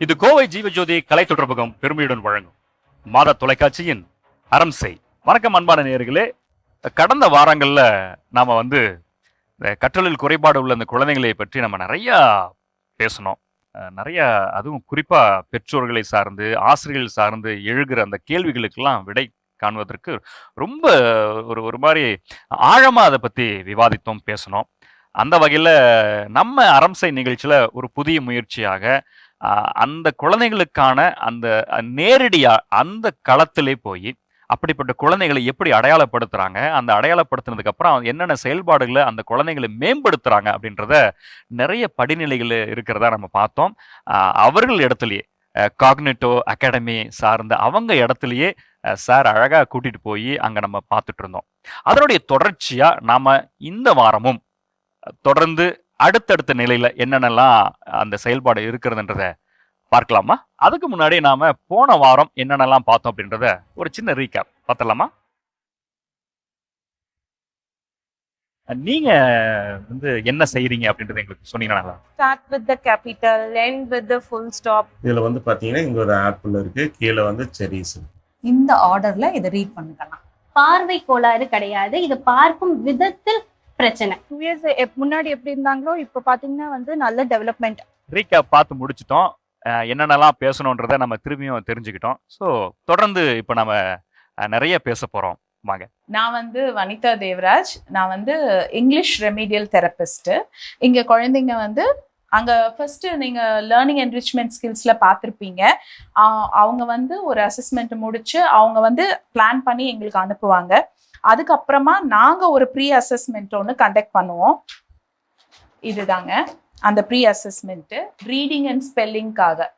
இது கோவை ஜீவஜோதி கலை தொடர்பகம் பெருமையுடன் வழங்கும் மாத தொலைக்காட்சியின் அறம் செய். வணக்கம் அன்பான நேயர்களே. கடந்த வாரங்கள்ல நாம இந்த கற்றலில் குறைபாடு உள்ள அந்த குழந்தைகளை பற்றி நம்ம நிறைய பேசணும். நிறைய அதுவும் குறிப்பா பெற்றோர்களை சார்ந்து ஆசிரியர்கள் சார்ந்து எழுகிற அந்த கேள்விகளுக்கெல்லாம் விடை காண்பதற்கு ரொம்ப ஒரு ஒரு மாதிரி ஆழமா அதை பத்தி விவாதித்தோம், பேசணும். அந்த வகையில நம்ம அறம் செய் நிகழ்ச்சியில ஒரு புதிய முயற்சியாக அந்த குழந்தைகளுக்கான அந்த நேரடியா அந்த களத்திலே போய் அப்படிப்பட்ட குழந்தைகளை எப்படி அடையாளப்படுத்துறாங்க, அந்த அடையாளப்படுத்தினதுக்கு அப்புறம் என்னென்ன செயல்பாடுகளை அந்த குழந்தைகளை மேம்படுத்துறாங்க அப்படின்றத நிறைய படிநிலைகள் இருக்கிறதா நம்ம பார்த்தோம். அவர்கள் இடத்துலயே காக்னிட்டோ அகாடமி சார்ந்த அவங்க இடத்துலயே சார் அழகா கூட்டிட்டு போய் அங்க நம்ம பார்த்துட்டு இருந்தோம். அதனுடைய தொடர்ச்சியா நாம இந்த வாரமும் தொடர்ந்து அடுத்தடுத்த நிலையில என்னென்னலாம் அந்த செயல்பாடு இருக்கிறதுன்றத பார்க்கலாமா? அதுக்கு முன்னாடி நாம போன வாரம் என்னென்னலாம் பார்த்தோம் அப்படின்றத ஒரு சின்ன ரீகேப் பார்த்தலாமா? நீங்க என்ன செய்றீங்க அப்படின்றத எங்களுக்கு சொன்னீங்கன்னா. Start with the capital, end with the full stop. இதுல பாத்தீங்கன்னா இங்க ஒரு ஆப்பிள் இருக்கு, கீழே செரிஸ். இந்த ஆர்டர்ல இதை ரீட் பண்ணிக்கலாம். பார்வை கோளாறு கிடையாது, இது பார்க்கும் விதத்தில் பிரச்சனை. 2 years முன்னாடி எப்படி இருந்தாங்களோ இப்ப பாத்தீங்கன்னா நல்ல டெவலப்மெண்ட். ரீகேப் பார்த்து முடிச்சிட்டோம். என்னென்னலாம் பேசணுன்றதை நம்ம திரும்பியும் தெரிஞ்சுக்கிட்டோம். ஸோ தொடர்ந்து இப்போ நம்ம நிறைய பேச போறோம். வாங்க. நான் வனிதா தேவராஜ். நான் இங்கிலீஷ் ரெமீடியல் தெரபிஸ்ட். இங்க குழந்தைங்க அங்க ஃபர்ஸ்ட் நீங்க லேர்னிங் என்ரிச்மெண்ட் ஸ்கில்ஸ்ல பார்த்துருப்பீங்க. அவங்க ஒரு அசஸ்மெண்ட் முடிச்சு அவங்க பிளான் பண்ணி எங்களுக்கு அனுப்புவாங்க. அதுக்கப்புறமா நாங்க ஒரு ப்ரீ அசஸ்மெண்ட் ஒன்று கண்டக்ட் பண்ணுவோம். இதுதாங்க அந்த ப்ரீ அசஸ்மெண்ட். ரீடிங் அண்ட் ஸ்பெல்லிங்காக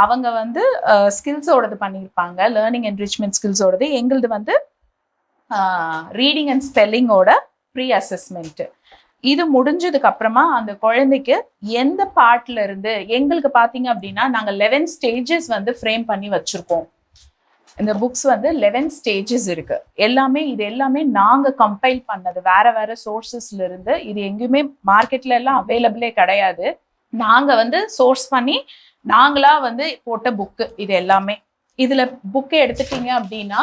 அவங்க ஸ்கில்ஸோடது பண்ணியிருப்பாங்க, லேர்னிங் என்ரிச்மெண்ட் ஸ்கில்ஸோடது. எங்களுது ரீடிங் அண்ட் ஸ்பெல்லிங்கோட ப்ரீ அசஸ்மெண்ட். இது முடிஞ்சதுக்கு அப்புறமா அந்த குழந்தைக்கு எந்த பார்ட்ல இருந்து எங்களுக்கு பாத்தீங்க அப்படின்னா நாங்க 11 ஸ்டேஜஸ் ஃப்ரேம் பண்ணி வச்சிருக்கோம். இந்த புக்ஸ் 11 ஸ்டேஜஸ் இருக்கு. இது எல்லாமே நாங்க கம்பைல் பண்ணது, வேற வேற சோர்சஸ்ல இருந்து. இது எங்கேயுமே மார்க்கெட்ல எல்லாம் அவைலபிளே கிடையாது. நாங்க சோர்ஸ் பண்ணி நாங்களா போட்ட புக்கு இது எல்லாமே. இதுல புக்கு எடுத்துட்டீங்க அப்படின்னா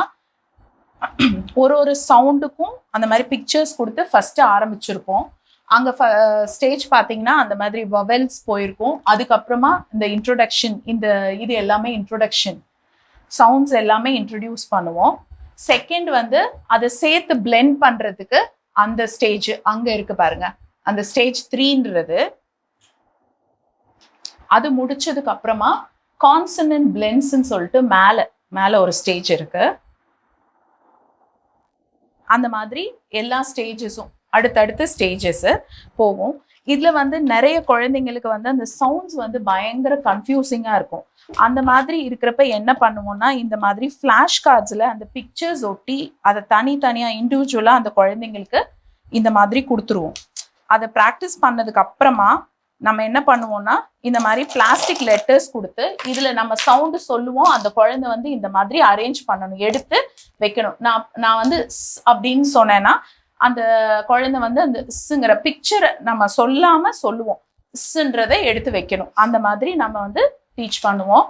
ஒரு சவுண்டுக்கும் அந்த மாதிரி பிக்சர்ஸ் கொடுத்து ஃபர்ஸ்ட் ஆரம்பிச்சிருப்போம். அங்க ஸ்டேஜ் பாத்தீங்கன்னா அந்த மாதிரி வவெல்ஸ் போயிருக்கும். அதுக்கப்புறமா இந்த இன்ட்ரோடக்ஷன், இது எல்லாமே இன்ட்ரோடக்ஷன் சவுண்ட்ஸ் எல்லாமே இன்ட்ரடியூஸ் பண்ணுவோம். செகண்ட் அதை சேர்த்து பிளெண்ட் பண்றதுக்கு அந்த ஸ்டேஜ் அங்க இருக்கு பாருங்க, அந்த ஸ்டேஜ் 3ன்றது. அது முடிச்சதுக்கு அப்புறமா கான்சனன்ட் பிளெண்ட்ஸ்ன்னு சொல்லிட்டு மேல ஒரு ஸ்டேஜ் இருக்கு. அந்த மாதிரி எல்லா ஸ்டேஜஸும் அடுத்தடுத்த ஸ்டேஜஸ் போகும். இதுல நிறைய குழந்தைங்களுக்கு அந்த சவுண்ட்ஸ் பயங்கர கன்ஃபியூசிங்கா இருக்கும். அந்த மாதிரி இருக்கிறப்ப என்ன பண்ணுவோம்னா இந்த மாதிரி ஃபிளாஷ் கார்ட்ஸ்ல அந்த பிக்சர்ஸ் ஒட்டி அதை தனித்தனியா இண்டிவிஜுவலா அந்த குழந்தைங்களுக்கு இந்த மாதிரி கொடுத்துருவோம். அதை ப்ராக்டிஸ் பண்ணதுக்கு அப்புறமா நம்ம என்ன பண்ணுவோம்னா இந்த மாதிரி பிளாஸ்டிக் லெட்டர்ஸ் கொடுத்து இதுல நம்ம சவுண்டு சொல்லுவோம். அந்த குழந்தை இந்த மாதிரி அரேஞ்ச் பண்ணணும், எடுத்து வைக்கணும். நான் அப்படின்னு சொன்னேன்னா அந்த குழந்தை அந்த ஸ்ங்கிற பிக்சரை நம்ம சொல்லாம சொல்லுவோம், ஸ்ன்றதை எடுத்து வைக்கணும். அந்த மாதிரி நம்ம டீச் பண்ணுவோம்.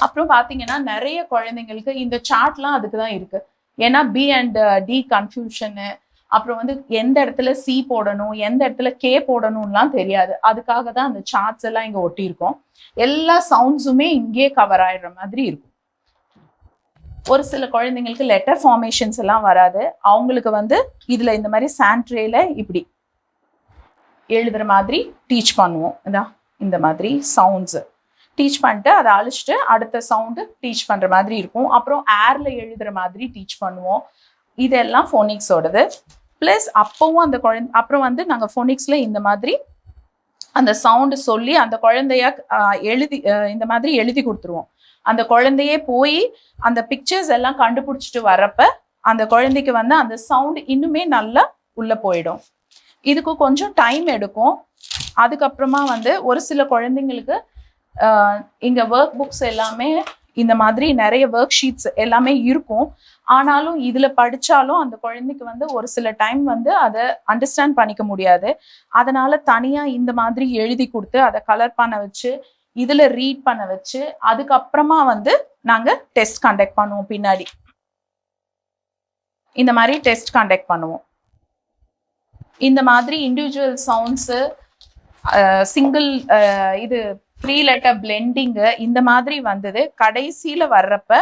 அப்புறம் பாத்தீங்கன்னா நிறைய குழந்தைங்களுக்கு இந்த சார்ட்லாம் அதுக்கு தான் இருக்கு. ஏன்னா பி அண்ட் டி கன்ஃபியூஷனு, அப்புறம் எந்த இடத்துல சி போடணும், எந்த இடத்துல கே போடணும்லாம் தெரியாது. அதுக்காக தான் அந்த சார்ட்ஸ் எல்லாம் இங்க ஒட்டியிருக்கோம். எல்லா சவுண்ட்ஸுமே இங்கேயே கவர் ஆயிடுற மாதிரி இருக்கும். ஒரு சில குழந்தைங்களுக்கு லெட்டர் ஃபார்மேஷன்ஸ் எல்லாம் வராது. அவங்களுக்கு இதுல இந்த மாதிரி சாண்ட்ரேல இப்படி எழுதுற மாதிரி டீச் பண்ணுவோம். இந்த மாதிரி சவுண்ட்ஸ் டீச் பண்ணிட்டு அதை அழிச்சிட்டு அடுத்த சவுண்டு டீச் பண்ற மாதிரி இருக்கும். அப்புறம் ஏர்ல எழுதுற மாதிரி டீச் பண்ணுவோம். இதெல்லாம் ஃபோனிக்ஸோடது. பிளஸ் அப்பவும் அந்த குழந்தை அப்புறம் நாங்கள் ஃபோனிக்ஸ்ல இந்த மாதிரி அந்த சவுண்டு சொல்லி அந்த குழந்தைய எழுதி இந்த மாதிரி எழுதி கொடுத்துருவோம். அந்த குழந்தையே போய் அந்த பிக்சர்ஸ் எல்லாம் கண்டுபிடிச்சிட்டு வர்றப்ப அந்த குழந்தைக்கு அந்த சவுண்ட் இன்னுமே நல்லா உள்ள போயிடும். இதுக்கு கொஞ்சம் டைம் எடுக்கும். அதுக்கப்புறமா ஒரு சில குழந்தைங்களுக்கு இங்க ஒர்க் புக்ஸ் எல்லாமே இந்த மாதிரி நிறைய ஒர்க் ஷீட்ஸ் எல்லாமே இருக்கும். ஆனாலும் இதுல படிச்சாலும் அந்த குழந்தைக்கு ஒரு சில டைம் அதை அண்டர்ஸ்டாண்ட் பண்ணிக்க முடியாது. அதனால தனியா இந்த மாதிரி எழுதி கொடுத்து அதை கலர் பண்ண வச்சு இதுல ரீட் பண்ண வச்சு அதுக்கப்புறமா வந்து நாங்க டெஸ்ட் கண்டக்ட் பண்ணுவோம். பின்னாடி இந்த மாதிரி டெஸ்ட் கண்டக்ட் பண்ணுவோம். இந்த மாதிரி இண்டிவிஜுவல் சவுண்ட்ஸு, சிங்கிள் இது 3 லெட்டர் பிளெண்டிங்கு இந்த மாதிரி வந்தது. கடைசியில வர்றப்ப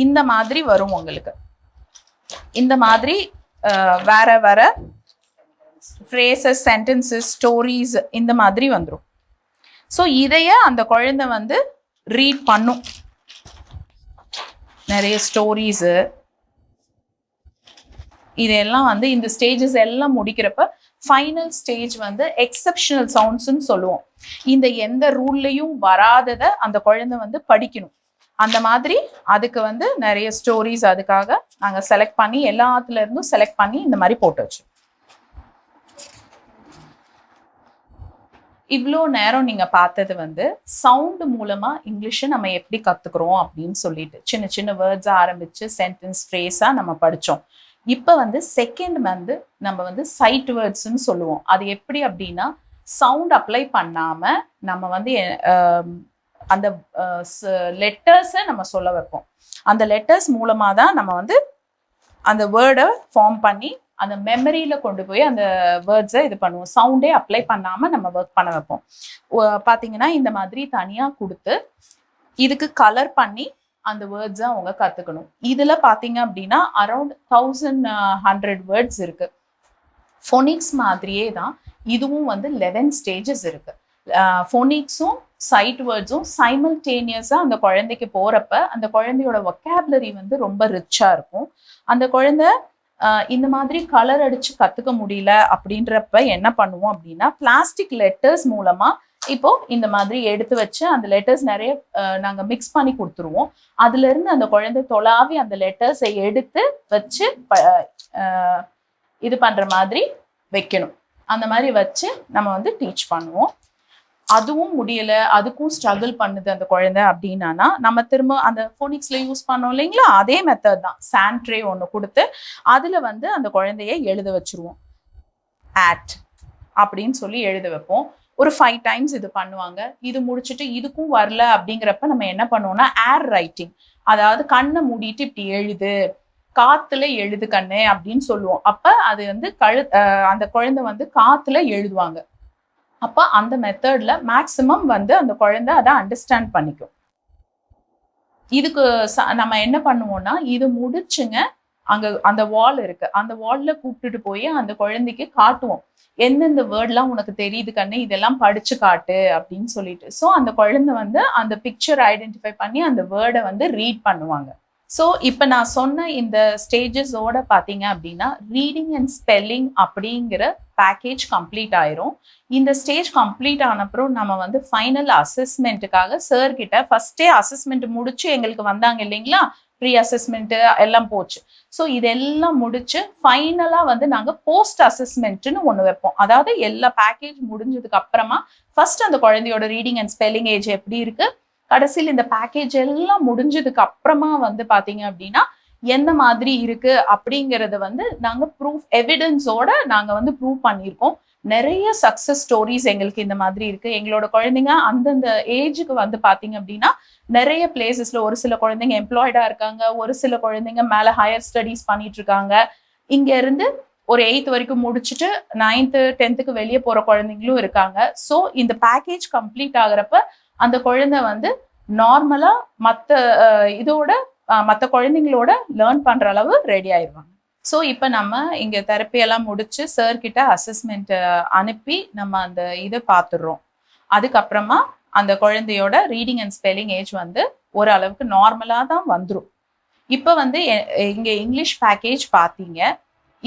இந்த மாதிரி வரும் உங்களுக்கு. இந்த மாதிரி வேற வேற ஃப்ரேசஸ், சென்டென்சஸ், ஸ்டோரிஸ் இந்த மாதிரி வந்துடும். ஸோ இதைய அந்த குழந்தை வந்து ரீட் பண்ணும். நிறைய ஸ்டோரிஸு இதெல்லாம் வந்து இந்த ஸ்டேஜஸ் எல்லாம் முடிக்கிறப்ப ஃபைனல் ஸ்டேஜ் வந்து எக்ஸப்ஷனல் சவுண்ட்ஸ்ன்னு சொல்லுவோம். இந்த எந்த ரூல்லையும் வராததை அந்த குழந்தை வந்து படிக்கணும். அந்த மாதிரி அதுக்கு வந்து நிறைய ஸ்டோரிஸ் அதுக்காக நாங்கள் செலக்ட் பண்ணி எல்லாத்துல இருந்தும் செலக்ட் பண்ணி இந்த மாதிரி போட்டு வச்சோம். இவ்வளோ நேரம் நீங்க பார்த்தது வந்து சவுண்டு மூலமா இங்கிலீஷை நம்ம எப்படி கத்துக்கிறோம் அப்படின்னு சொல்லிட்டு சின்ன சின்ன வேர்ட்ஸ் ஆரம்பிச்சு சென்டென்ஸ் ஃப்ரேஸா நம்ம படிச்சோம். இப்போ வந்து செகண்ட் வந்து நம்ம வந்து சைட் வேர்ட்ஸ்ன்னு சொல்லுவோம். அது எப்படி அப்படின்னா சவுண்ட் அப்ளை பண்ணாம நம்ம வந்து அந்த லெட்டர்ஸை நம்ம சொல்ல வைப்போம். அந்த லெட்டர்ஸ் மூலமா தான் நம்ம வந்து அந்த வேர்டை ஃபார்ம் பண்ணி அந்த மெமரியில கொண்டு போய் அந்த வேர்ட்ஸை இது பண்ணுவோம். சவுண்டே அப்ளை பண்ணாம நம்ம ஒர்க் பண்ண வைப்போம். பாத்தீங்கன்னா இந்த மாதிரி தனியா கொடுத்து இதுக்கு கலர் பண்ணி அந்த வேர்ட்ஸை அவங்க கத்துக்கணும். இதுல பாத்தீங்க அப்படின்னா அரௌண்ட் 1100 வேர்ட்ஸ் இருக்கு. ஃபோனிக்ஸ் மாதிரியே தான் இதுவும் வந்து 11 ஸ்டேஜஸ் இருக்கு. ஃபோனிக்ஸும் சைட் வேர்ட்ஸும் சைமல்டேனியஸா அந்த குழந்தைக்கு போறப்ப அந்த குழந்தையோட வொக்காபுலரி வந்து ரொம்ப ரிச்சா இருக்கும். அந்த குழந்தை இந்த மாதிரி கலர் அடிச்சு கத்துக்க முடியல அப்படின்றப்ப என்ன பண்ணுவோம் அப்படின்னா பிளாஸ்டிக் லெட்டர்ஸ் மூலமா இப்போ இந்த மாதிரி எடுத்து வச்சு அந்த லெட்டர்ஸ் நிறைய நாங்க மிக்ஸ் பண்ணி கொடுத்துருவோம். அதுல இருந்து அந்த குழந்தை தொலாவி அந்த லெட்டர்ஸை எடுத்து வச்சு இது பண்ற மாதிரி வைக்கணும். அந்த மாதிரி வச்சு நம்ம வந்து டீச் பண்ணுவோம். அதுவும் முடியல, அதுக்கும் ஸ்ட்ரகிள் பண்ணுது அந்த குழந்தை அப்படின்னா நம்ம திரும்ப அந்த ஃபோனிக்ஸ்ல யூஸ் பண்ணோம் இல்லைங்களா, அதே மெத்தட் தான். சாண்ட் ட்ரே ஒன்று கொடுத்து அதுல வந்து அந்த குழந்தைய எழுத வச்சிருவோம். ஆட் அப்படின்னு சொல்லி எழுத வைப்போம். ஒரு 5 டைம்ஸ் இது பண்ணுவாங்க. இது முடிச்சுட்டு இதுக்கும் வரல அப்படிங்கிறப்ப நம்ம என்ன பண்ணுவோம்னா ஏர் ரைட்டிங், அதாவது கண்ணை மூடிட்டு இப்படி எழுது, காத்துல எழுது கண்ணு அப்படின்னு சொல்லுவோம். அப்ப அது வந்து அந்த குழந்தை வந்து காத்துல எழுதுவாங்க. அப்ப அந்த மெத்தட்ல மேக்சிமம் வந்து அந்த குழந்தை அதை அண்டர்ஸ்டாண்ட் பண்ணிக்கும். இதுக்கு நம்ம என்ன பண்ணுவோம்னா இது முடிச்சுங்க அங்க அந்த வால் இருக்கு, அந்த வால்ல கூப்பிட்டுட்டு போய் அந்த குழந்தைக்கு காட்டுவோம். எந்தெந்த வேர்ட்லாம் உனக்கு தெரியுது கண்ணு, இதெல்லாம் படிச்சு காட்டு அப்படின்னு சொல்லிட்டு. ஸோ அந்த குழந்தை வந்து அந்த பிக்சர் ஐடென்டிஃபை பண்ணி அந்த வேர்டை வந்து ரீட் பண்ணுவாங்க. ஸோ இப்போ நான் சொன்ன இந்த ஸ்டேஜஸோட பார்த்தீங்க அப்படின்னா ரீடிங் அண்ட் ஸ்பெல்லிங் அப்படிங்கிற பேக்கேஜ் கம்ப்ளீட் ஆயிரும். இந்த ஸ்டேஜ் கம்ப்ளீட் ஆனப்புறம் நம்ம வந்து ஃபைனல் அசஸ்மெண்ட்டுக்காக சார் கிட்ட ஃபர்ஸ்டே அசஸ்மெண்ட் முடிச்சு எங்களுக்கு வந்தாங்க இல்லைங்களா, ப்ரீ அசஸ்மெண்ட் எல்லாம் போச்சு. ஸோ இதெல்லாம் முடிச்சு ஃபைனலாக வந்து நாங்கள் போஸ்ட் அசஸ்மெண்ட்னு ஒன்று வைப்போம். அதாவது எல்லா பேக்கேஜ் முடிஞ்சதுக்கு அப்புறமா ஃபர்ஸ்ட் அந்த குழந்தையோட ரீடிங் அண்ட் ஸ்பெல்லிங் ஏஜ் எப்படி இருக்கு, கடைசியில் இந்த பேக்கேஜ் எல்லாம் முடிஞ்சதுக்கு அப்புறமா வந்து பாத்தீங்க அப்படின்னா எந்த மாதிரி இருக்கு அப்படிங்கறத வந்து நாங்க ப்ரூஃப் எவிடன்ஸோட நாங்க வந்து ப்ரூவ் பண்ணியிருக்கோம். நிறைய சக்சஸ் ஸ்டோரிஸ் எங்களுக்கு இந்த மாதிரி இருக்கு. எங்களோட குழந்தைங்க அந்தந்த ஏஜுக்கு வந்து பாத்தீங்க அப்படின்னா நிறைய பிளேசஸ்ல ஒரு சில குழந்தைங்க எம்ப்ளாய்டா இருக்காங்க, ஒரு சில குழந்தைங்க மேல ஹையர் ஸ்டடீஸ் பண்ணிட்டு இருக்காங்க. இங்க இருந்து ஒரு 8th வரைக்கும் முடிச்சுட்டு 9th 10th வெளியே போற குழந்தைங்களும் இருக்காங்க. ஸோ இந்த பேக்கேஜ் கம்ப்ளீட் ஆகுறப்ப அந்த குழந்தை வந்து நார்மலா மற்ற குழந்தைங்களோட லேர்ன் பண்ற அளவு ரெடி ஆயிடுவாங்க. ஸோ இப்போ நம்ம இங்க தெரப்பி எல்லாம் முடிச்சு சார் கிட்ட அசஸ்மெண்ட் அனுப்பி நம்ம அந்த இதை பார்த்துடுறோம். அதுக்கப்புறமா அந்த குழந்தையோட ரீடிங் அண்ட் ஸ்பெல்லிங் ஏஜ் வந்து ஓரளவுக்கு நார்மலா தான் வந்துடும். இப்போ வந்து இங்க இங்கிலீஷ் பேக்கேஜ் பார்த்தீங்க.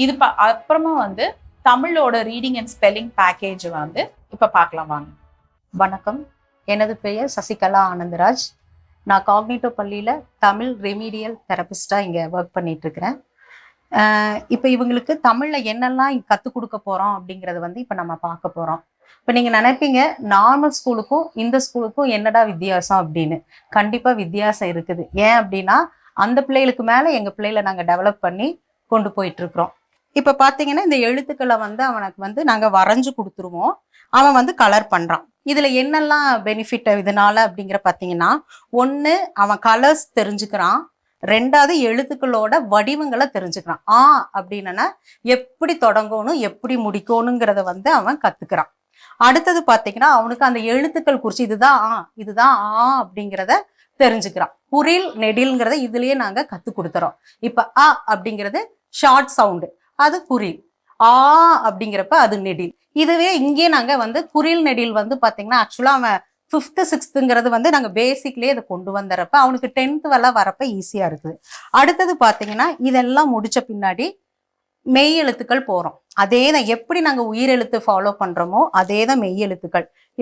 இது அப்புறமா வந்து தமிழோட ரீடிங் அண்ட் ஸ்பெல்லிங் பேக்கேஜ் வந்து இப்போ பார்க்கலாம் வாங்க. வணக்கம், எனது பெயர் சசிகலா ஆனந்தராஜ். நான் காக்னிட்டோ பள்ளியில் தமிழ் ரெமீடியல் தெரபிஸ்டாக இங்கே ஒர்க் பண்ணிகிட்ருக்கிறேன். இப்போ இவங்களுக்கு தமிழில் என்னெல்லாம் கற்றுக் கொடுக்க போகிறோம் அப்படிங்கிறத வந்து இப்போ நம்ம பார்க்க போகிறோம். இப்போ நீங்கள் நினைப்பீங்க நார்மல் ஸ்கூலுக்கும் இந்த ஸ்கூலுக்கும் என்னடா வித்தியாசம் அப்படின்னு. கண்டிப்பாக வித்தியாசம் இருக்குது. ஏன் அப்படின்னா அந்த பிள்ளைகளுக்கு மேலே எங்கள் பிள்ளைகளை நாங்கள் டெவலப் பண்ணி கொண்டு போயிட்டுருக்குறோம். இப்போ பார்த்தீங்கன்னா இந்த எழுத்துக்களை வந்து அவனுக்கு வந்து நாங்கள் வரைஞ்சு கொடுத்துருவோம். அவன் வந்து கலர் பண்ணுறான். இதுல என்னெல்லாம் பெனிஃபிட் இதனால அப்படிங்கிற பார்த்தீங்கன்னா, ஒன்று அவன் கலர்ஸ் தெரிஞ்சுக்கிறான், ரெண்டாவது எழுத்துக்களோட வடிவங்களை தெரிஞ்சுக்கிறான். அப்படின்னா எப்படி தொடங்கணும் எப்படி முடிக்கணுங்கிறத வந்து அவன் கத்துக்கிறான். அடுத்தது பார்த்தீங்கன்னா அவனுக்கு அந்த எழுத்துக்கள் குறித்து இதுதான் அப்படிங்கிறத தெரிஞ்சுக்கிறான். குறில் நெடில்ங்கிறத இதுலயே நாங்க கத்து கொடுத்துறோம். இப்ப அப்படிங்கிறது ஷார்ட் சவுண்டு, அது குறில். அப்படிங்கிறப்ப அது நெடில். இதுவே இங்கே நாங்க வந்து குறில் நெடில் வந்து பாத்தீங்கன்னா ஆக்சுவலா அவன் 5th 6thங்கிறது வந்து நாங்க பேசிக்லயே இதை கொண்டு வந்துறப்ப அவனுக்கு 10th வரப்ப ஈஸியா இருக்குது. அடுத்தது பாத்தீங்கன்னா இதெல்லாம் முடிச்ச பின்னாடி மெய் எழுத்துக்கள் போறோம். அதே தான் எப்படி நாங்க உயிரெழுத்து ஃபாலோ பண்றோமோ அதே தான் மெய்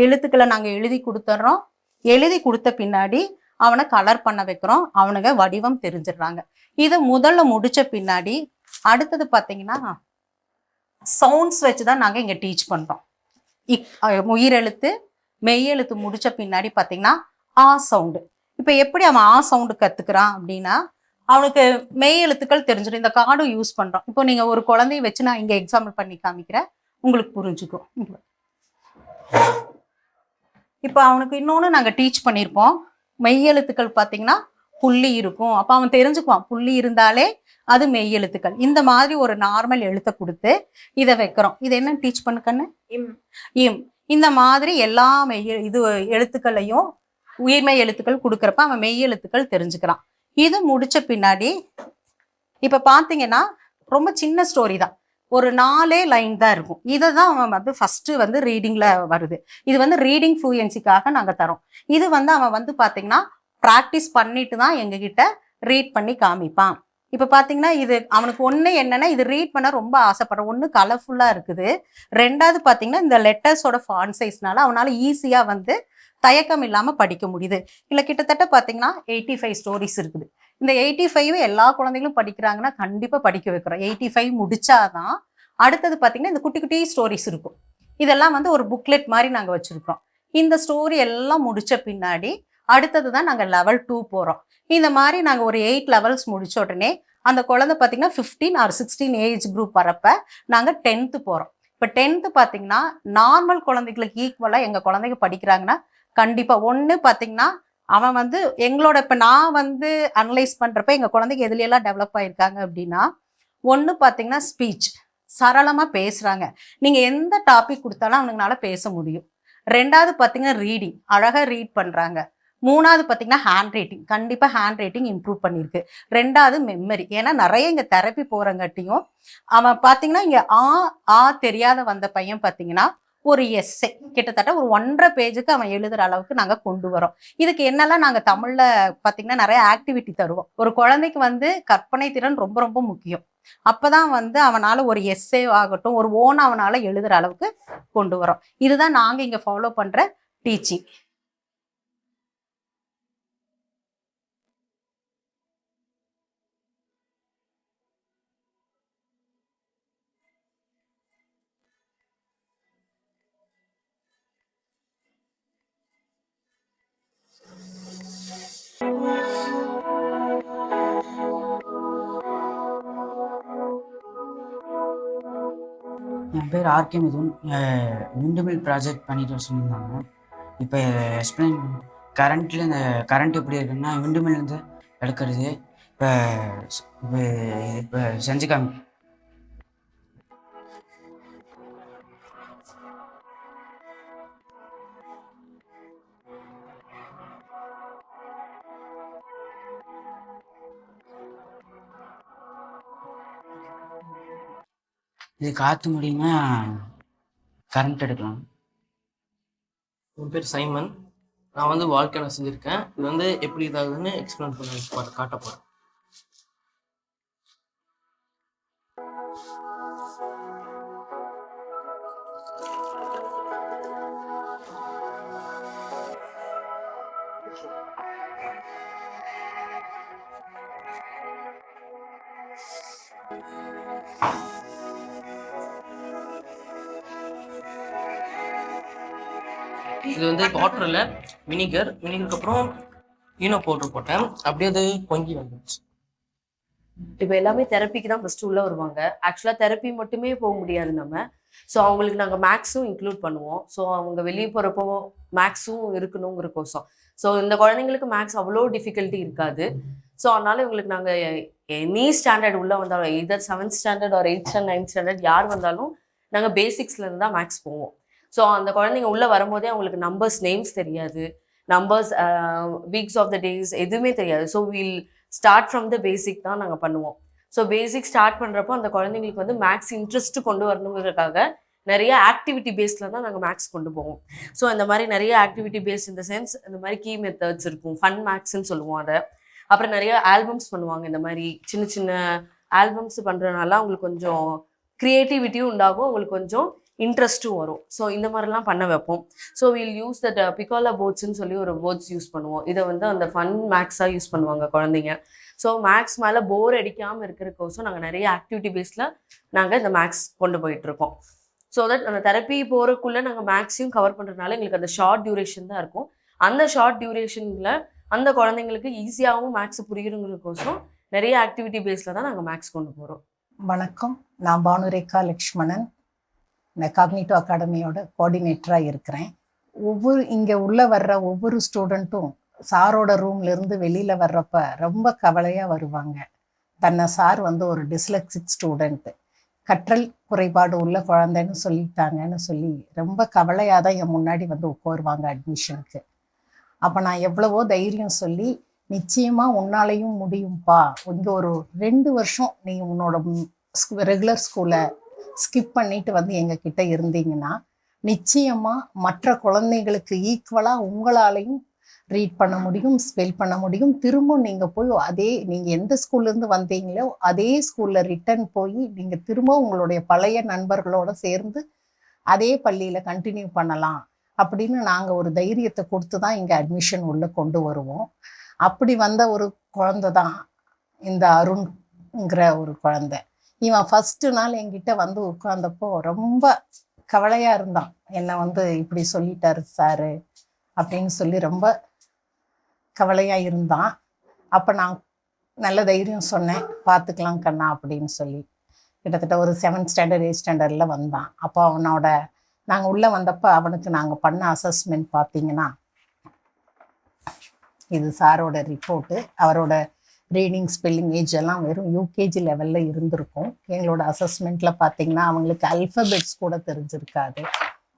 எழுத்துக்களை நாங்க எழுதி கொடுத்துட்றோம். எழுதி கொடுத்த பின்னாடி அவனை கலர் பண்ண வைக்கிறோம். அவனுங்க வடிவம் தெரிஞ்சிடுறாங்க. இது முதல்ல முடிச்ச பின்னாடி அடுத்தது பாத்தீங்கன்னா சவுண்ட்ஸ் வச்சுதான் நாங்க இங்க டீச் பண்றோம். உயிரெழுத்து மெய் எழுத்து முடிச்ச பின்னாடி பாத்தீங்கன்னா சவுண்டு. இப்ப எப்படி அவன் சவுண்டு கத்துக்கிறான் அப்படின்னா அவனுக்கு மெய் எழுத்துக்கள் தெரிஞ்சிடும். இந்த கார்டும் யூஸ் பண்றோம். இப்போ நீங்க ஒரு குழந்தைய வச்சு நான் இங்க எக்ஸாம்பிள் பண்ணி காமிக்கிறேன், உங்களுக்கு புரிஞ்சுக்கும். இப்போ அவனுக்கு இன்னொன்னு நாங்க டீச் பண்ணியிருப்போம். மெய் எழுத்துக்கள் பார்த்தீங்கன்னா புள்ளி இருக்கும். அப்போ அவன் தெரிஞ்சுக்குவான் புள்ளி இருந்தாலே அது மெய் எழுத்துக்கள். இந்த மாதிரி ஒரு நார்மல் எழுத்தை கொடுத்து இதை வைக்கிறோம். இது என்ன டீச் பண்ணுக்கன்னு? இம். இந்த மாதிரி எல்லா எழுத்துக்களையும் உயிர்மெய் எழுத்துக்கள் கொடுக்குறப்ப அவன் மெய் எழுத்துக்கள் தெரிஞ்சுக்கிறான். இது முடிச்ச பின்னாடி இப்ப பாத்தீங்கன்னா ரொம்ப சின்ன ஸ்டோரி தான், ஒரு 4 லைன் தான் இருக்கும். இதை தான் அவன் வந்து ஃபர்ஸ்ட் வந்து ரீடிங்ல வருது. இது வந்து ரீடிங் ஃப்ளூயன்சிக்காக நாங்க தரோம். இது வந்து அவன் வந்து பாத்தீங்கன்னா ப்ராக்டிஸ் பண்ணிட்டு தான் எங்ககிட்ட ரீட் பண்ணி காமிப்பான். இப்ப பாத்தீங்கன்னா இது அவனுக்கு ஒண்ணு என்னன்னா இது ரீட் பண்ண ரொம்ப ஆசைப்படுறான். ஒண்ணு கலர்ஃபுல்லா இருக்குது, ரெண்டாவது பாத்தீங்கன்னா இந்த லெட்டர்ஸோட ஃபாண்ட் சைஸ்னால அவனால ஈஸியா வந்து தயக்கம் இல்லாம படிக்க முடியுது. இல்ல கிட்டத்தட்ட பாத்தீங்கன்னா 85 ஸ்டோரிஸ் இருக்குது. இந்த 85 எல்லா குழந்தைகளும் படிக்கிறாங்கன்னா கண்டிப்பா படிக்க வைக்கிறோம். 85 முடிச்சாதான் அடுத்தது பாத்தீங்கன்னா இந்த குட்டி குட்டி ஸ்டோரிஸ் இருக்கும். இதெல்லாம் வந்து ஒரு புக்லெட் மாதிரி நாங்க வச்சிருக்கோம். இந்த ஸ்டோரி எல்லாம் முடிச்ச பின்னாடி அடுத்தது தான் நாங்க லெவல் 2 போறோம். இந்த மாதிரி நாங்க ஒரு 8 லெவல்ஸ் முடிச்ச உடனே அந்த குழந்தை பாத்தீங்கன்னா 15 or 16 ஏஜ் குரூப் வரப்ப நாங்க 10th போறோம். இப்ப 10th பாத்தீங்கன்னா நார்மல் குழந்தைகளுக்கு ஈக்குவலா எங்க குழந்தைங்க படிக்கிறாங்கன்னா கண்டிப்பா ஒண்ணு பாத்தீங்கன்னா அவன் வந்து எங்களோட இப்ப நான் வந்து அனலைஸ் பண்றப்ப எங்க குழந்தைங்க எதுல எல்லாம் டெவலப் ஆயிருக்காங்க அப்படின்னா, ஒண்ணு பாத்தீங்கன்னா ஸ்பீச் சரளமா பேசுறாங்க. நீங்க எந்த டாபிக் கொடுத்தாலும் அவனுங்களால பேச முடியும். ரெண்டாவது பாத்தீங்கன்னா ரீடிங் அழகா ரீட் பண்றாங்க. மூணாவது பாத்தீங்கன்னா ஹேண்ட் ரைட்டிங், கண்டிப்பா ஹேண்ட் ரைட்டிங் இம்ப்ரூவ் பண்ணிருக்கு. ரெண்டாவது மெமரி, ஏன்னா நிறைய இங்க தெரப்பி போறங்காட்டியும் அவன் பாத்தீங்கன்னா இங்க தெரியாத வந்த பையன் பாத்தீங்கன்னா ஒரு எஸ்ஸே கிட்டத்தட்ட ஒரு 1.5 பேஜுக்கு அவன் எழுதுற அளவுக்கு நாங்க கொண்டு வரோம். இதுக்கு என்னெல்லாம் நாங்க தமிழ்ல பாத்தீங்கன்னா நிறைய ஆக்டிவிட்டி தருவோம். ஒரு குழந்தைக்கு வந்து கற்பனை திறன் ரொம்ப ரொம்ப முக்கியம். அப்பதான் வந்து அவனால ஒரு எஸ்ஸே ஆகட்டும் ஒரு ஓன் அவனால எழுதுற அளவுக்கு கொண்டு வரோம். இதுதான் நாங்க இங்க ஃபாலோ பண்ற டீச்சிங். என் பேர் ஆர்கே மிதுன். விண்டுமில் ப்ராஜெக்ட் பண்ணிட்டு சொல்லியிருந்தாங்க. இப்போ எக்ஸ்பிளைன் கரண்ட்டில் இந்த கரண்ட் எப்படி இருக்குன்னா விண்டுமில்லேருந்து எடுக்கிறது. இப்போ இப்போ இப்போ செஞ்சு காமி. இது காற்று முடியுமா கரண்ட் எடுக்கலாம். என் பேர் சைமன். நான் வந்து வாழ்க்கையில செஞ்சுருக்கேன். இது வந்து எப்படி இதாகுதுன்னு எக்ஸ்பிளைன் பண்ண காட்ட போகிறேன். இது வந்து வாட்டரில் வினிகருக்கு அப்புறம் ஈனோ பவுடர் போட்டேன். அப்படியே அது பொங்கி வந்துடுச்சு. இப்போ எல்லாமே தெரப்பிக்கு தான் ஃபஸ்ட்டு உள்ளே வருவாங்க. ஆக்சுவலாக தெரப்பி மட்டுமே போக முடியாது நம்ம. ஸோ அவங்களுக்கு நாங்கள் மேக்ஸும் இன்க்ளூட் பண்ணுவோம். ஸோ அவங்க வெளியே போகிறப்போ மேக்ஸும் இருக்கணுங்கிறக்கோசம். ஸோ இந்த குழந்தைங்களுக்கு மேக்ஸ் அவ்வளோ டிஃபிகல்ட்டி இருக்காது. ஸோ அதனால இவங்களுக்கு நாங்கள் எனி ஸ்டாண்டர்ட் உள்ளே வந்தாலும், எதர் 7th ஸ்டாண்டர்ட் ஒரு 8th ஸ்டாண்டர்ட் 9th ஸ்டாண்டர்ட் யார் வந்தாலும் நாங்கள் பேசிக்ஸ்லேருந்து தான் மேக்ஸ் போவோம். ஸோ அந்த குழந்தைங்க உள்ளே வரும்போதே அவங்களுக்கு நம்பர்ஸ் நேம்ஸ் தெரியாது, numbers weeks of the days எதுவுமே தெரியாது. So will start from the basic தான் நாங்கள் பண்ணுவோம். ஸோ பேசிக் ஸ்டார்ட் பண்ணுறப்போ அந்த குழந்தைங்களுக்கு வந்து மேக்ஸ் இன்ட்ரெஸ்ட்டு கொண்டு வரணுங்கிறதுக்காக நிறைய ஆக்டிவிட்டி பேஸில் தான் நாங்கள் மேக்ஸ் கொண்டு போவோம். ஸோ இந்த மாதிரி நிறைய ஆக்டிவிட்டி பேஸ் இந்த சென்ஸ் இந்த மாதிரி கீ மெத்தட்ஸ் இருக்கும், ஃபன் மேக்ஸ்ன்னு சொல்லுவோம் அதை. அப்புறம் நிறைய ஆல்பம்ஸ் பண்ணுவாங்க. இந்த மாதிரி சின்ன சின்ன ஆல்பம்ஸ் பண்ணுறதுனால அவங்களுக்கு கொஞ்சம் க்ரியேட்டிவிட்டியும் உண்டாகும், அவங்களுக்கு கொஞ்சம் இன்ட்ரெஸ்ட்டும் வரும். ஸோ இந்த மாதிரிலாம் பண்ண வைப்போம். ஸோ வில் யூஸ் தட் பிகாலா போர்ட்ஸ்ன்னு சொல்லி ஒரு போர்ட்ஸ் யூஸ் பண்ணுவோம். இதை வந்து அந்த ஃபன் மேக்ஸாக யூஸ் பண்ணுவாங்க குழந்தைங்க. ஸோ மேக்ஸ் மேலே போர் அடிக்காமல் இருக்கிறக்கோசம் நாங்கள் நிறைய ஆக்டிவிட்டி பேஸில் நாங்கள் இந்த மேக்ஸ் கொண்டு போயிட்டுருக்கோம். ஸோ தட் அந்த தெரப்பி போகிறக்குள்ளே நாங்கள் மேக்ஸையும் கவர் பண்ணுறதுனால எங்களுக்கு அந்த ஷார்ட் டியூரேஷன் தான் இருக்கும். அந்த ஷார்ட் டியூரேஷனில் அந்த குழந்தைங்களுக்கு ஈஸியாகவும் மேக்ஸ் புரியுறதுக்கோசம் நிறைய ஆக்டிவிட்டி பேஸில் தான் நாங்கள் மேக்ஸ் கொண்டு போகிறோம். வணக்கம், நான் பானுரேகா லக்ஷ்மணன். நான் காக்னிட்டோ அகாடமியோட கோஆர்டினேட்டராக இருக்கிறேன். இங்கே உள்ளே வர்ற ஒவ்வொரு ஸ்டூடெண்ட்டும் சாரோட ரூம்லேருந்து வெளியில் வர்றப்ப ரொம்ப கவலையாக வருவாங்க. தன்னை சார் வந்து ஒரு டிஸ்லெக்சிக் ஸ்டூடெண்ட்டு, கற்றல் குறைபாடு உள்ள குழந்தைன்னு சொல்லிட்டாங்கன்னு சொல்லி ரொம்ப கவலையாக தான் என் முன்னாடி வந்து உட்காருவாங்க அட்மிஷனுக்கு. அப்போ நான் எவ்வளவோ தைரியம் சொல்லி, நிச்சயமாக உன்னாலையும் முடியும்ப்பா, இங்கே ஒரு 2 வருஷம் நீ உன்னோட ரெகுலர் ஸ்கூலை ஸ்கிப் பண்ணிட்டு வந்து எங்ககிட்ட இருந்தீங்கன்னா நிச்சயமாக மற்ற குழந்தைங்களுக்கு ஈக்குவலாக உங்களாலையும் ரீட் பண்ண முடியும், ஸ்பெல் பண்ண முடியும். திரும்ப நீங்கள் போய் நீங்கள் எந்த ஸ்கூல்லேருந்து வந்தீங்களோ அதே ஸ்கூலில் ரிட்டர்ன் போய் நீங்கள் திரும்ப உங்களுடைய பழைய நண்பர்களோடு சேர்ந்து அதே பள்ளியில் கண்டினியூ பண்ணலாம் அப்படின்னு நாங்கள் ஒரு தைரியத்தை கொடுத்து தான் இங்கே அட்மிஷன் உள்ளே கொண்டு வருவோம். அப்படி வந்த ஒரு குழந்தை தான் இந்த அருண்ங்கிற ஒரு குழந்தை. இவன் ஃபஸ்ட்டு நாள் என்கிட்ட வந்து உட்கார்ந்தப்போ ரொம்ப கவலையாக இருந்தான். என்னை வந்து இப்படி சொல்லிட்டாரு சாரு அப்படின்னு சொல்லி ரொம்ப கவலையாக இருந்தான். அப்போ நான் நல்ல தைரியம் சொன்னேன், பார்த்துக்கலாம் கண்ணா அப்படின்னு சொல்லி. கிட்டத்தட்ட ஒரு 7th ஸ்டாண்டர்ட் 8th ஸ்டாண்டர்டில் வந்தான். அப்போ நாங்கள் உள்ளே வந்தப்போ அவனுக்கு நாங்கள் பண்ண அசஸ்மெண்ட் பார்த்தீங்கன்னா, இது சாரோட ரிப்போர்ட்டு. அவரோட ரீடிங், ஸ்பெல்லிங், ஏஜ் எல்லாம் வெறும் யூகேஜி லெவலில் இருந்திருக்கும். எங்களோட அசஸ்மெண்ட்டில் பார்த்தீங்கன்னா அவங்களுக்கு அல்ஃபபெட்ஸ் கூட தெரிஞ்சிருக்காது.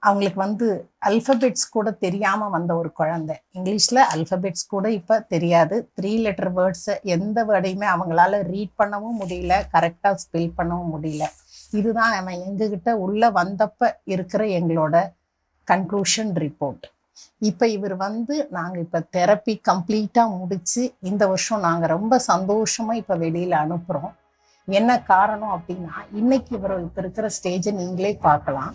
அவங்களுக்கு வந்து அல்ஃபபெட்ஸ் கூட தெரியாமல் வந்த ஒரு குழந்தை. இங்கிலீஷில் அல்ஃபபெட்ஸ் கூட இப்போ தெரியாது. 3 லெட்டர் வேர்ட்ஸை எந்த வேர்டையுமே அவங்களால ரீட் பண்ணவும் முடியல, கரெக்டாக ஸ்பெல் பண்ணவும் முடியல. இதுதான் அவன் எங்ககிட்ட உள்ளே வந்தப்போ இருக்கிற எங்களோட கன்க்ளூஷன் ரிப்போர்ட். இப்போ இவர் வந்து நாங்கள் இப்போ தெரப்பி கம்ப்ளீட்டாக முடித்து இந்த வருஷம் நாங்கள் ரொம்ப சந்தோஷமாக இப்போ வெளியில் அனுப்புகிறோம். என்ன காரணம் அப்படின்னா, இன்னைக்கு இவருக்கு இருக்கிற ஸ்டேஜை நீங்களே பார்க்கலாம்.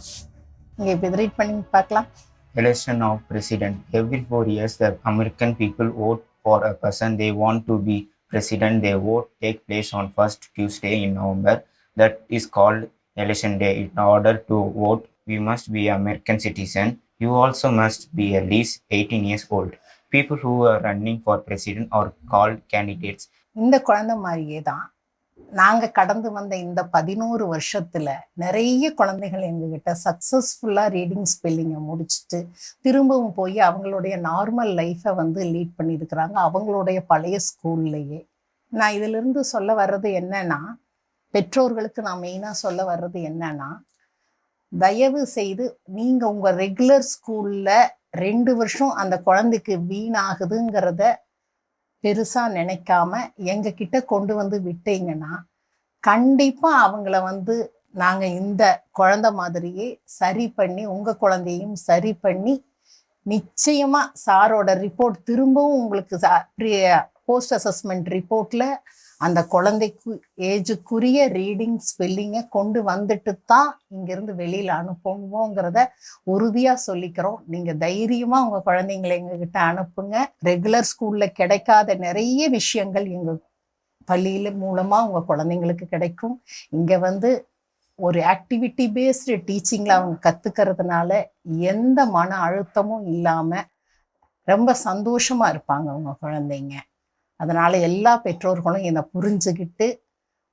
இங்கே இப்போ ரீட் பண்ணி பார்க்கலாம். Election of president. Every 4 years, the American people vote for a person they want to be president. Their vote take place on first Tuesday in November. That is called election day. In order to vote, we must be American citizen. You also must be at least 18 years old. People who are running for president are called candidates. இந்த குழந்தை மாதிரியே தான் நாங்கள் கடந்து வந்த இந்த 11 வருஷத்தில் நிறைய குழந்தைகள் எங்ககிட்ட சக்ஸஸ்ஃபுல்லாக ரீடிங் ஸ்பெல்லிங்கை முடிச்சுட்டு திரும்பவும் போய் அவங்களுடைய நார்மல் லைஃப்பை வந்து லீட் பண்ணியிருக்கிறாங்க அவங்களுடைய பழைய ஸ்கூல்லையே. நான் இதிலிருந்து சொல்ல வர்றது என்னன்னா, பெற்றோர்களுக்கு நான் மெயினாக சொல்ல வர்றது என்னன்னா, தயவு செய்து நீங்கள் உங்கள் ரெகுலர் ஸ்கூலில் 2 வருஷம் அந்த குழந்தைக்கு வீணாகுதுங்கிறத பெருசாக நினைக்காம எங்ககிட்ட கொண்டு வந்து விட்டீங்கன்னா கண்டிப்பாக அவங்கள வந்து நாங்கள் இந்த குழந்தை மாதிரியே சரி பண்ணி உங்கள் குழந்தையும் சரி பண்ணி நிச்சயமாக சாரோட ரிப்போர்ட் திரும்பவும் உங்களுக்கு போஸ்ட் அசஸ்மெண்ட் ரிப்போர்ட்டில் அந்த குழந்தைக்கு ஏஜுக்குரிய ரீடிங் ஸ்பெல்லிங்கை கொண்டு வந்துட்டு தான் இங்கேருந்து வெளியில் அனுப்புவோங்கிறத உறுதியாக சொல்லிக்கிறோம். நீங்கள் தைரியமாக உங்கள் குழந்தைங்களை எங்ககிட்ட அனுப்புங்க. ரெகுலர் ஸ்கூலில் கிடைக்காத நிறைய விஷயங்கள் எங்கள் பள்ளியில் மூலமாக உங்கள் குழந்தைங்களுக்கு கிடைக்கும். இங்கே வந்து ஒரு ஆக்டிவிட்டி பேஸ்டு டீச்சிங்கில் அவங்க கற்றுக்கிறதுனால எந்த மன அழுத்தமும் இல்லாமல் ரொம்ப சந்தோஷமாக இருப்பாங்க உங்கள் குழந்தைங்க. அதனால் எல்லா பெற்றோர்களும் என்னை புரிஞ்சுக்கிட்டு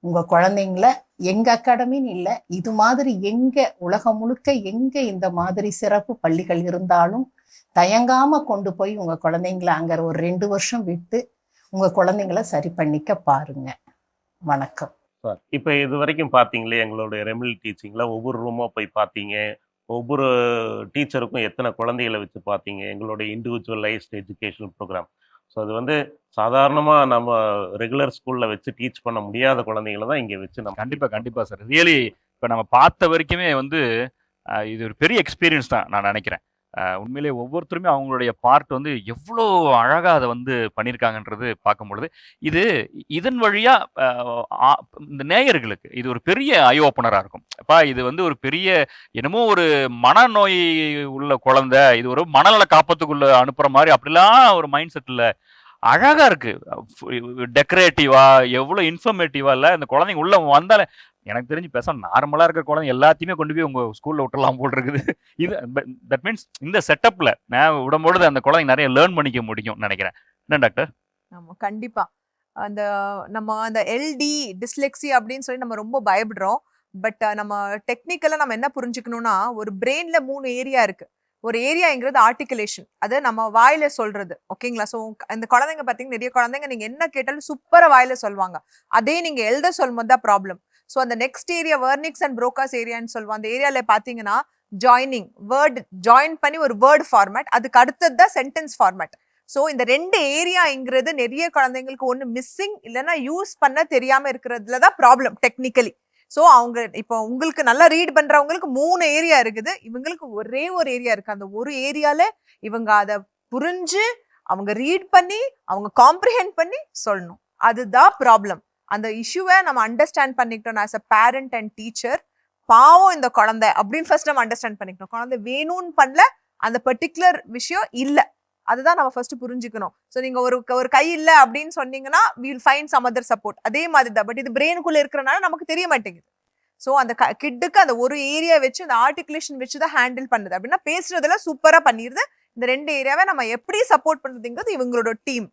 உங்கள் குழந்தைங்கள எங்கள் அகாடமின்னு இல்லை, இது மாதிரி உலகம் முழுக்க எங்கே இந்த மாதிரி சிறப்பு பள்ளிகள் இருந்தாலும் தயங்காமல் கொண்டு போய் உங்கள் குழந்தைங்கள அங்கே ஒரு 2 வருஷம் விட்டு உங்கள் குழந்தைங்கள சரி பண்ணிக்க பாருங்க. வணக்கம் சார். இப்போ இது வரைக்கும் பார்த்தீங்களே எங்களுடைய ரெமில் டீச்சிங்கில் ஒவ்வொரு ரூமாக போய் பார்த்தீங்க, ஒவ்வொரு டீச்சருக்கும் எத்தனை குழந்தைகளை வச்சு பார்த்தீங்க, எங்களுடைய இண்டிவிஜுவலைஸ்ட் எஜுகேஷனல் ப்ரோக்ராம். ஸோ அது வந்து சாதாரணமாக நம்ம ரெகுலர் ஸ்கூலில் வச்சு டீச் பண்ண முடியாத குழந்தைங்கள தான் இங்கே வச்சு நம்ம கண்டிப்பாக சார். ரியலி இப்போ நம்ம பார்த்த வரைக்குமே வந்து இது ஒரு பெரிய எக்ஸ்பீரியன்ஸ் தான் நான் நினைக்கிறேன். உண்மையிலே ஒவ்வொருத்தருமே அவங்களுடைய பார்ட் வந்து எவ்வளோ அழகாக அதை வந்து பண்ணியிருக்காங்கன்றது பார்க்கும்பொழுது இதன் வழியாக இந்த நேயர்களுக்கு இது ஒரு பெரிய ஐ ஓப்பனராக இருக்கும். அப்பா இது வந்து ஒரு பெரிய என்னமோ ஒரு மனநோய் உள்ள குழந்தை, இது ஒரு மனநல காப்பத்துக்குள்ள அனுப்புகிற மாதிரி அப்படிலாம் ஒரு மைண்ட் செட்டில் அழகா இருக்கு. டெக்கரேட்டிவா எவ்வளோ இன்ஃபர்மேட்டிவா இல்லை இந்த குழந்தைங்க உள்ள வந்தாலே எனக்கு தெரிஞ்சு பேசாம நார்மலா இருக்கிற குழந்தை எல்லாத்தையுமே கொண்டு போய் உங்க ஸ்கூல்ல விட்டுலாம் போல் இருக்குது. இது தட் மீன்ஸ் இந்த செட்டப்ல நான் விடும்பொழுது அந்த குழந்தைங்க நிறைய லேர்ன் பண்ணிக்க முடியும் நினைக்கிறேன். என்ன டாக்டர்? ஆமா, கண்டிப்பா. அந்த நம்ம அந்த எல்டி டிஸ்லெக்ஸி அப்படின்னு சொல்லி நம்ம ரொம்ப பயப்படுறோம். பட் நம்ம டெக்னிக்கலா நம்ம என்ன புரிஞ்சுக்கணும்னா, ஒரு பிரெயின்ல 3 ஏரியா இருக்கு. ஒரு ஏரியாங்கிறது ஆர்டிகுலேஷன், அது நம்ம வாயில சொல்றது. ஓகேங்களா? ஸோ இந்த குழந்தைங்க பார்த்தீங்கன்னா நிறைய குழந்தைங்க நீங்க என்ன கேட்டாலும் சூப்பரா வாயில சொல்லுவாங்க. அதே நீங்க எழுத சொல்லும் போது தான் ப்ராப்ளம். ஸோ அந்த next area vernix and Broca's ஏரியான்னு சொல்லுவோம். அந்த ஏரியால பார்த்தீங்கன்னா ஜாயினிங், வேர்டு ஜாயின் பண்ணி ஒரு வேர்டு ஃபார்மேட், அதுக்கு அடுத்தது தான் சென்டென்ஸ் ஃபார்மேட். ஸோ இந்த 2 ஏரியாங்கிறது நிறைய குழந்தைங்களுக்கு ஒன்று மிஸ்ஸிங், இல்லைன்னா யூஸ் பண்ண தெரியாம இருக்கிறதுல தான் ப்ராப்ளம் டெக்னிக்கலி. ஸோ அவங்க இப்போ உங்களுக்கு நல்லா ரீட் பண்றவங்களுக்கு 3 ஏரியா இருக்குது, இவங்களுக்கு ஒரே ஒரு ஏரியா இருக்கு. அந்த ஒரு ஏரியால இவங்க அதை புரிஞ்சு அவங்க ரீட் பண்ணி அவங்க காம்ப்ரிஹெண்ட் பண்ணி சொல்லணும். அதுதான் ப்ராப்ளம். அந்த இஷ்யூவை நம்ம அண்டர்ஸ்டாண்ட் பண்ணிக்கிட்டோம் as a parent and teacher. பாவம் இந்த குழந்தை அப்படின்னு ஃபர்ஸ்ட் நம்ம அண்டர்ஸ்டாண்ட் பண்ணிக்கணும். குழந்தை வேணும்னு பண்ணல, அந்த பர்டிகுலர் விஷயம் இல்லை, அதுதான் நம்ம ஃபர்ஸ்ட் புரிஞ்சுக்கணும். ஸோ நீங்க ஒரு கை இல்லை அப்படின்னு சொன்னீங்கன்னா will find some other support. அதே மாதிரி தான். பட் இது பிரெயினுக்குள்ள இருக்கிறனால நமக்கு தெரிய மாட்டேங்குது. ஸோ அந்த கிட்டுக்கு அந்த ஒரு ஏரியா வச்சு அந்த ஆர்டிகுலேஷன் வச்சு தான் ஹேண்டில் பண்ணுது. அப்படின்னா பேசுறதுல சூப்பரா பண்ணிடுது. இந்த 2 ஏரியாவை நம்ம எப்படி சப்போர்ட் பண்றதுங்கிறது இவங்களோட டீம்.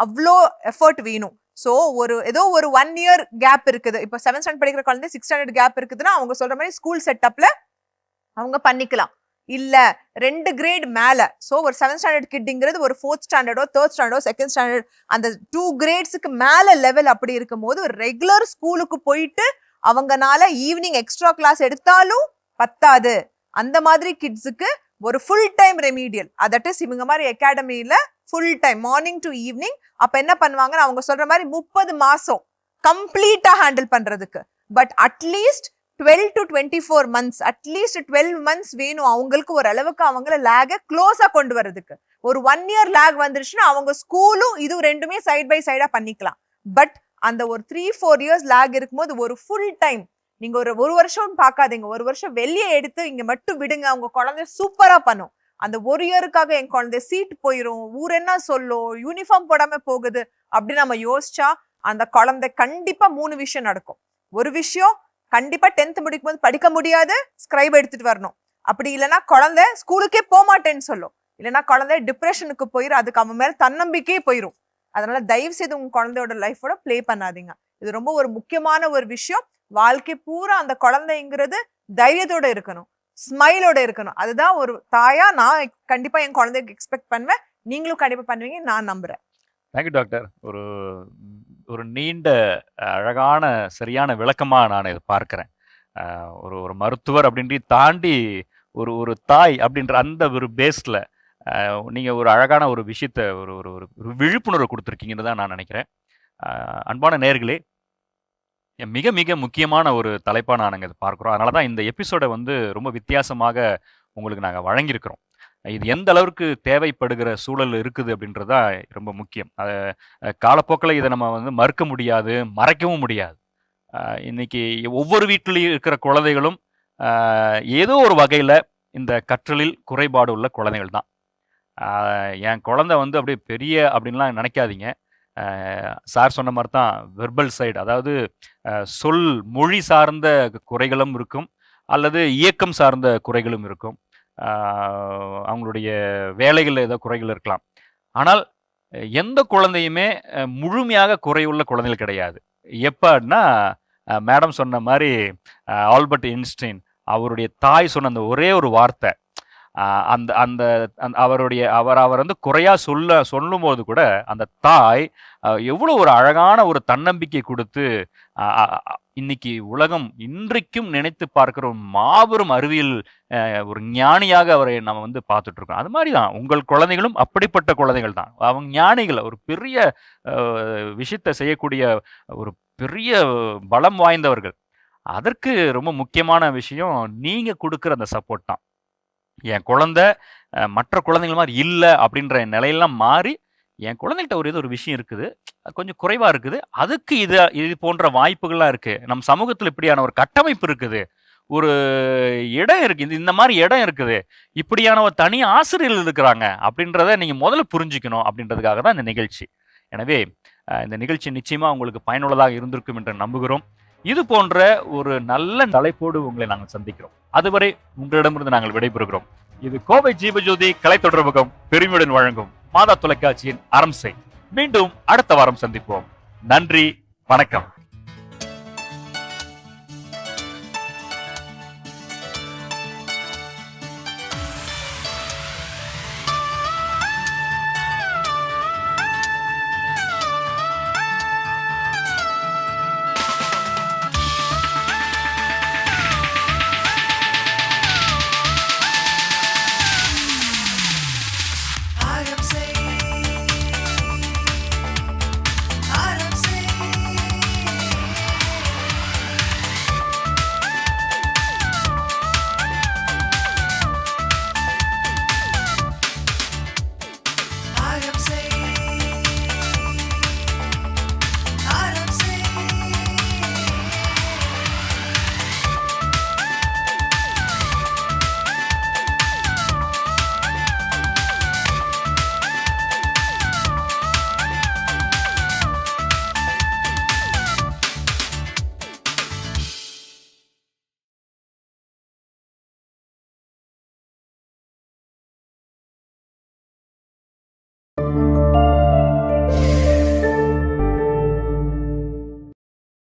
அவ்வளோ எஃபர்ட் வேணும். ஸோ ஏதோ ஒரு 1 இயர் கேப் இருக்குது. இப்போ 7th ஸ்டாண்டர்ட் படிக்கிற குழந்தை 6th ஸ்டாண்டர்ட் கேப் இருக்குதுன்னா அவங்க சொல்ற மாதிரி ஸ்கூல் செட்டப்ல அவங்க பண்ணிக்கலாம். இல்ல 2 கிரேட் மேல, ஸோ ஒரு 7th ஸ்டாண்டர்ட் கிட்ங்கிறது ஒரு 4th ஸ்டாண்டர்டோ 3rd ஸ்டாண்டர்டோ 2nd ஸ்டாண்டர்ட் அந்த 2 கிரேட்ஸுக்கு மேல லெவல் அப்படி இருக்கும் போது ஒரு ரெகுலர் ஸ்கூலுக்கு போயிட்டு அவங்கனால ஈவினிங் எக்ஸ்ட்ரா கிளாஸ் எடுத்தாலும் பத்தாது. அந்த மாதிரி கிட்ஸுக்கு ஒரு full time remedial, that is இவங்க மாதிரி அகாடமியில full time morning to evening. அப்ப என்ன பண்ணுவாங்கன்னு அவங்க சொல்ற மாதிரி 30 மாசம் கம்ப்ளீட்டா ஹேண்டில் பண்றதுக்கு. But at least 12 to 24 months, at least 12 months வேணும் அவங்களுக்கு ஒரு அளவுக்கு அவங்கள லேக க்ளோஸா கொண்டு வர்றதுக்கு. ஒரு 1 year லேக் வந்துருச்சுன்னா அவங்க ஸ்கூலும் இது ரெண்டுமே சைட் பை சைடா பண்ணிக்கலாம். பட் அந்த ஒரு 3-4 years லேக் இருக்கும்போது ஒரு ஃபுல் டைம் நீங்க ஒரு வருஷம் பார்க்காதீங்க, ஒரு வருஷம் வெளியே எடுத்து இங்க மட்டும் விடுங்க, அவங்க குழந்தை சூப்பரா பண்ணும். அந்த 1 இயருக்காக என் குழந்தை சீட் போயிரும், ஊர் என்ன சொல்லும், யூனிஃபார்ம் போடாம போகுது அப்படி நம்ம யோசிச்சா அந்த குழந்தை கண்டிப்பா 3 விஷயம் நடக்கும். ஒரு விஷயம், கண்டிப்பா 10th முடிக்கும் போது படிக்க முடியாது, ஸ்கிரைப் எடுத்துட்டு வரணும். அப்படி இல்லைன்னா குழந்தை ஸ்கூலுக்கே போக மாட்டேன்னு சொல்லும். இல்லைன்னா குழந்தை டிப்ரெஷனுக்கு போயிடும், அதுக்கு அவன் மேல தன்னம்பிக்கையே போயிடும். அதனால தயவு செய்து உங்க குழந்தையோட லைஃபோட பிளே பண்ணாதீங்க. இது ரொம்ப ஒரு முக்கியமான ஒரு விஷயம். வாழ்க்கை பூரா அந்த குழந்தைங்கிறது தைரியத்தோட இருக்கணும், ஸ்மைலோட இருக்கணும். அதுதான் ஒரு தாயா நான் கண்டிப்பா என் குழந்தைக்கு எக்ஸ்பெக்ட் பண்ணுவேன். நீங்களும் கண்டிப்பா பண்ணுவீங்க நான் நம்புறேன். Thank you doctor. ஒரு நீண்ட அழகான சரியான விளக்கமா நான் இதை பார்க்கிறேன். ஒரு மருத்துவர் அப்படின்ட்டு தாண்டி ஒரு தாய் அப்படின்ற அந்த ஒரு பேஸ்ல நீங்க ஒரு அழகான ஒரு விஷயத்த ஒரு விழிப்புணர்வு கொடுத்துருக்கீங்கன்னு தான் நான் நினைக்கிறேன். அன்பான நேயர்களே, மிக மிக முக்கியமான ஒரு தலைப்பாக நாங்கள் இதை பார்க்குறோம். அதனால தான் இந்த எபிசோடை ரொம்ப வித்தியாசமாக உங்களுக்கு நாங்கள் வழங்கியிருக்கிறோம். இது எந்த அளவுக்கு தேவைப்படுகிற சூழல் இருக்குது அப்படின்றது தான் ரொம்ப முக்கியம். காலப்போக்கில் இதை நம்ம மறுக்க முடியாது, மறைக்கவும் முடியாது. இன்னைக்கு ஒவ்வொரு வீட்டிலையும் இருக்கிற குழந்தைகளும் ஏதோ ஒரு வகையில் இந்த கற்றலில் குறைபாடு உள்ள குழந்தைகள் தான். என் குழந்தை அப்படியே பெரிய அப்படின்லாம் நினைக்காதீங்க. சார் சொன்ன மாதிரி தான் வெர்பல் சைடு, அதாவது மொழி சார்ந்த குறைகளும் இருக்கும், அல்லது இயக்கம் சார்ந்த குறைகளும் இருக்கும், அவங்களுடைய வேலைகளில் ஏதோ குறைகள் இருக்கலாம். ஆனால் எந்த குழந்தையுமே முழுமையாக குறையுள்ள குழந்தைகள் கிடையாது. எப்பன்னா மேடம் சொன்ன மாதிரி ஆல்பர்ட் ஐன்ஸ்டைன் அவருடைய தாய் சொன்ன அந்த ஒரே ஒரு வார்த்தை, அந்த அந்த அவர் வந்து குறையா சொல்லும்போது கூட அந்த தாய் எவ்வளவு ஒரு அழகான ஒரு தன்னம்பிக்கை கொடுத்து இன்னைக்கு உலகம் இன்றைக்கும் நினைத்து பார்க்கிற ஒரு மாபெரும் அறிவியல் ஒரு ஞானியாக அவரை நம்ம வந்து பார்த்துட்டு இருக்கோம். அது மாதிரி தான் உங்கள் குழந்தைகளும் அப்படிப்பட்ட குழந்தைகள் தான். அவங்க ஞானிகள், ஒரு பெரிய விஷயத்தை செய்யக்கூடிய ஒரு பெரிய பலம் வாய்ந்தவர்கள். அதற்கு ரொம்ப முக்கியமான விஷயம் நீங்க கொடுக்குற அந்த சப்போர்ட் தான். என் குழந்தை மற்ற குழந்தைகள் மாதிரி இல்லை அப்படின்ற நிலையெல்லாம் மாறி, என் குழந்தைகிட்ட ஒரு விஷயம் இருக்குது, கொஞ்சம் குறைவா இருக்குது, அதுக்கு இது போன்ற வாய்ப்புகள்லாம் இருக்கு, நம் சமூகத்தில் இப்படியான ஒரு கட்டமைப்பு இருக்குது, ஒரு இடம் இருக்கு, இந்த மாதிரி இடம் இருக்குது, இப்படியான ஒரு தனி ஆசிரியர்கள் இருக்கிறாங்க அப்படின்றத நீங்க முதல்ல புரிஞ்சுக்கணும் அப்படின்றதுக்காக தான் இந்த நிகழ்ச்சி. எனவே இந்த நிகழ்ச்சி நிச்சயமா உங்களுக்கு பயனுள்ளதாக இருந்திருக்கும் என்று நம்புகிறோம். இது போன்ற ஒரு நல்ல தலைப்போடு உங்களை நாங்கள் சந்திக்கிறோம். அதுவரை உங்களிடமிருந்து நாங்கள் விடைபெறுகிறோம். இது கோவை ஜீவஜோதி கலை தொடர்பகம் பெருமையுடன் வழங்கும் மாதா தொலைக்காட்சியின் அறம் செய். மீண்டும் அடுத்த வாரம் சந்திப்போம். நன்றி, வணக்கம்.